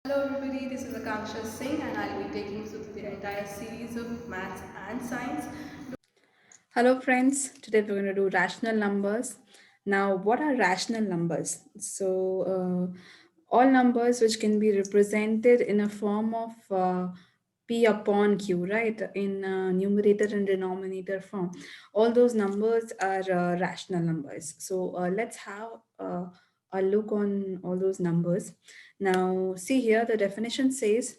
Hello everybody, this is Akanksha Singh and I'll be taking you through the entire series of maths and science. Hello friends, today we're going to do rational numbers. Now, what are rational numbers? All numbers which can be represented in a form of P upon Q, right? In numerator and denominator form. All those numbers are rational numbers. Let's have a look on all those numbers. Now, see here, the definition says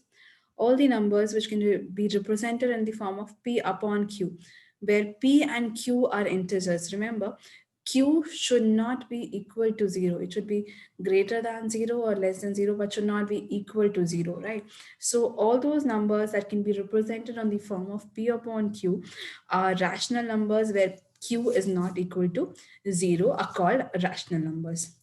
all the numbers which can be represented in the form of P upon Q, where P and Q are integers. Remember, Q should not be equal to 0. It should be greater than 0 or less than 0, but should not be equal to 0, right? So all those numbers that can be represented on the form of P upon Q are rational numbers where Q is not equal to 0 are called rational numbers.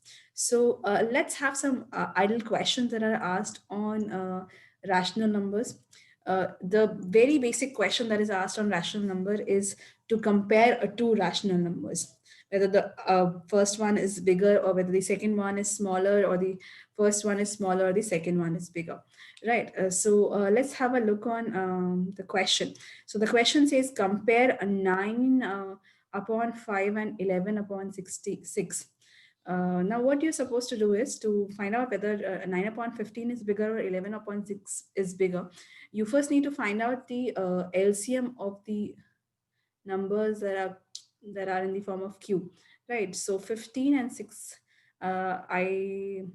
Let's have some idle questions that are asked on rational numbers. The very basic question that is asked on rational number is to compare two rational numbers, whether the first one is bigger or whether the second one is smaller, or the first one is smaller or the second one is bigger, right? Let's have a look on the question. So the question says compare a 9 upon 5 and 11 upon 66. Now, what you're supposed to do is to find out whether 9 upon 15 is bigger or 11 upon 6 is bigger. You first need to find out the LCM of the numbers that are in the form of Q, right? So 15 and 6, I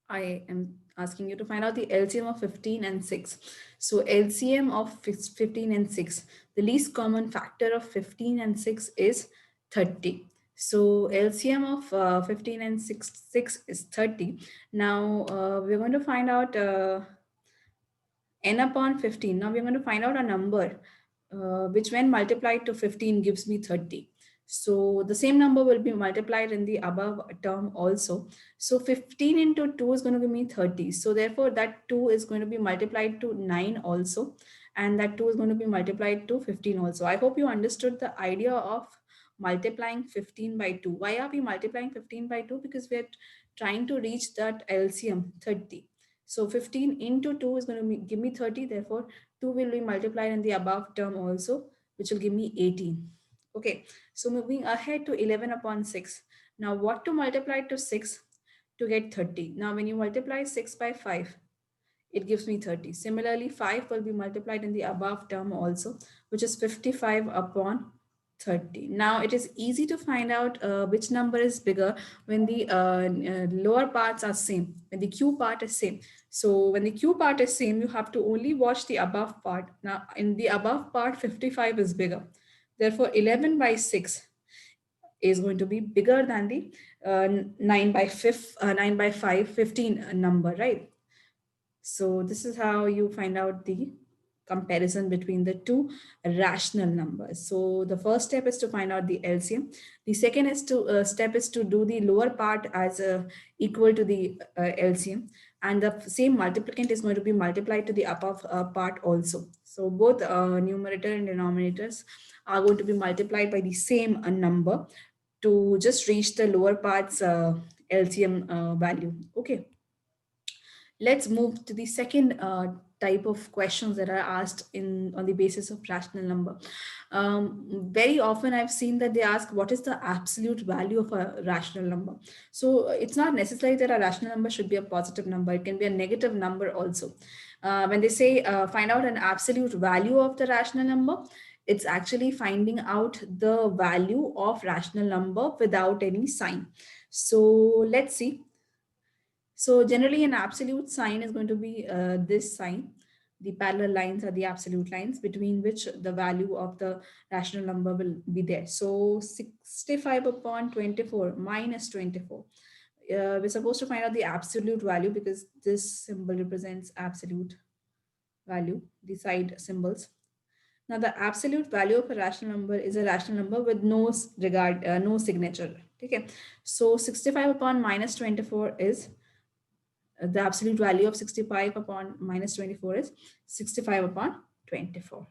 am asking you to find out the LCM of 15 and 6. So LCM of 15 and 6, the least common factor of 15 and 6 is 30. So LCM of 15 and 6 is 30. Now we're going to find out n upon 15. Now we're going to find out a number which when multiplied to 15 gives me 30. So the same number will be multiplied in the above term also. So 15 into 2 is going to give me 30. So therefore that 2 is going to be multiplied to 9 also. And that 2 is going to be multiplied to 15 also. I hope you understood the idea of multiplying 15 by 2. Why are we multiplying 15 by 2? Because we're trying to reach that LCM 30. So 15 into 2 is going to give me 30. Therefore, 2 will be multiplied in the above term also, which will give me 18. Okay, so moving ahead to 11 upon 6. Now, what to multiply to 6 to get 30? Now, when you multiply 6 by 5, it gives me 30. Similarly, 5 will be multiplied in the above term also, which is 55 upon 30. Now it is easy to find out which number is bigger when the lower parts are same, when the Q part is same. So when the Q part is same, you have to only watch the above part. Now in the above part, 55 is bigger. Therefore, 11 by 6 is going to be bigger than the 9 by 5, 15 number, right? So this is how you find out the comparison between the two rational numbers. So the first step is to find out the LCM. The second is to step is to do the lower part as equal to the LCM, and the same multiplicand is going to be multiplied to the upper part also. So both numerator and denominators are going to be multiplied by the same number to just reach the lower part's LCM value. Okay. Let's move to the second type of questions that are asked in on the basis of rational number. Very often I've seen that they ask what is the absolute value of a rational number. So it's not necessary that a rational number should be a positive number. It can be a negative number also. When they say find out an absolute value of the rational number, it's actually finding out the value of rational number without any sign. So let's see. So generally an absolute sign is going to be this sign. The parallel lines are the absolute lines between which the value of the rational number will be there. So 65 upon 24 minus 24. We're supposed to find out the absolute value because this symbol represents absolute value, the side symbols. Now the absolute value of a rational number is a rational number with no signature. Okay. So 65 upon minus 24 is the absolute value of 65 upon minus 24 is 65 upon 24.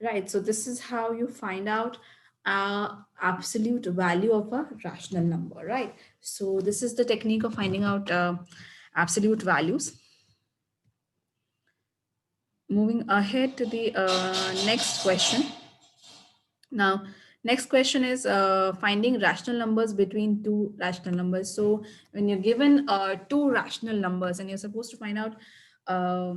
Right, so this is how you find out absolute value of a rational number, right? So this is the technique of finding out absolute values. Moving ahead to the next question. Now, next question is finding rational numbers between two rational numbers. So when you're given two rational numbers and you're supposed to find out uh,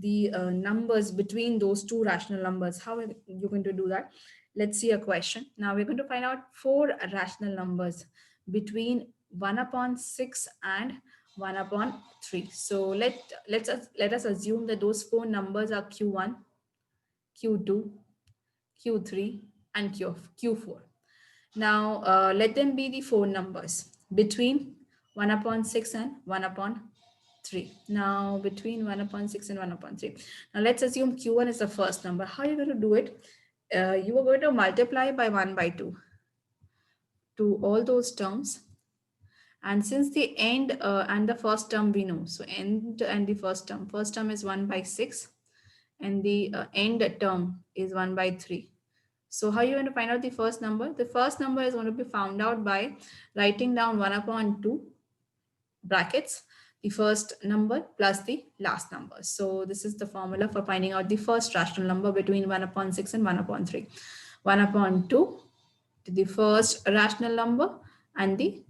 the numbers between those two rational numbers, how are you going to do that? Let's see a question. Now we're going to find out four rational numbers between 1 upon 6 and 1 upon 3. So let us assume that those four numbers are Q1, Q2, Q3, and Q4. Now, let them be the four numbers between 1 upon 6 and 1 upon 3. Now, between 1 upon 6 and 1 upon 3. Now, let's assume Q1 is the first number. How are you going to do it? You are going to multiply by 1 by 2 to all those terms. And since the end and the first term we know, so end and the first term is 1 by 6 and the end term is 1 by 3. So how are you going to find out the first number? The first number is going to be found out by writing down 1 upon 2 brackets, the first number plus the last number. So this is the formula for finding out the first rational number between 1 upon 6 and 1 upon 3. 1 upon 2 to the first rational number and the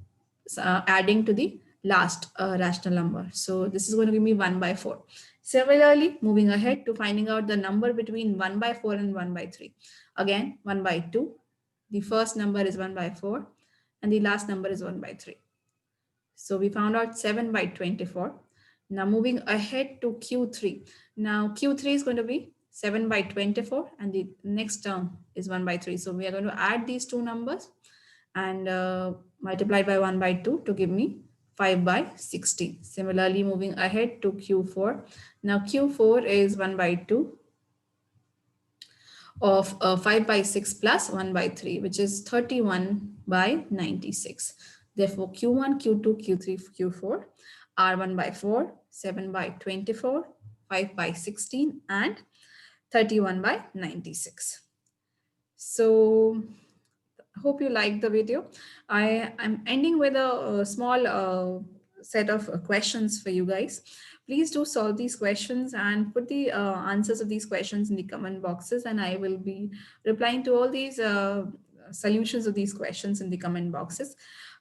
adding to the last rational number. So this is going to give me 1 by 4. Similarly, moving ahead to finding out the number between 1 by 4 and 1 by 3. Again, 1 by 2. The first number is 1 by 4 and the last number is 1 by 3. So we found out 7 by 24. Now moving ahead to Q3. Now Q3 is going to be 7 by 24 and the next term is 1 by 3. So we are going to add these two numbers and multiply by 1 by 2 to give me 5 by 16. Similarly, moving ahead to Q4. Now Q4 is 1 by 2 of 5 by 6 plus 1 by 3, which is 31 by 96. Therefore, Q1, Q2, Q3, Q4 are 1 by 4, 7 by 24, 5 by 16, and 31 by 96. So, hope you liked the video. I'm ending with a small set of questions for you guys. Please do solve these questions and put the answers of these questions in the comment boxes, and I will be replying to all these solutions of these questions in the comment boxes.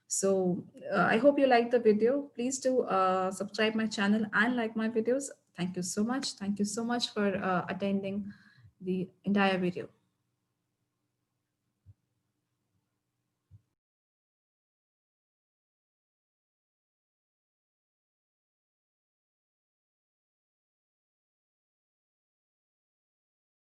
So I hope you liked the video. Please do subscribe my channel and like my videos. Thank you so much. Thank you so much for attending the entire video.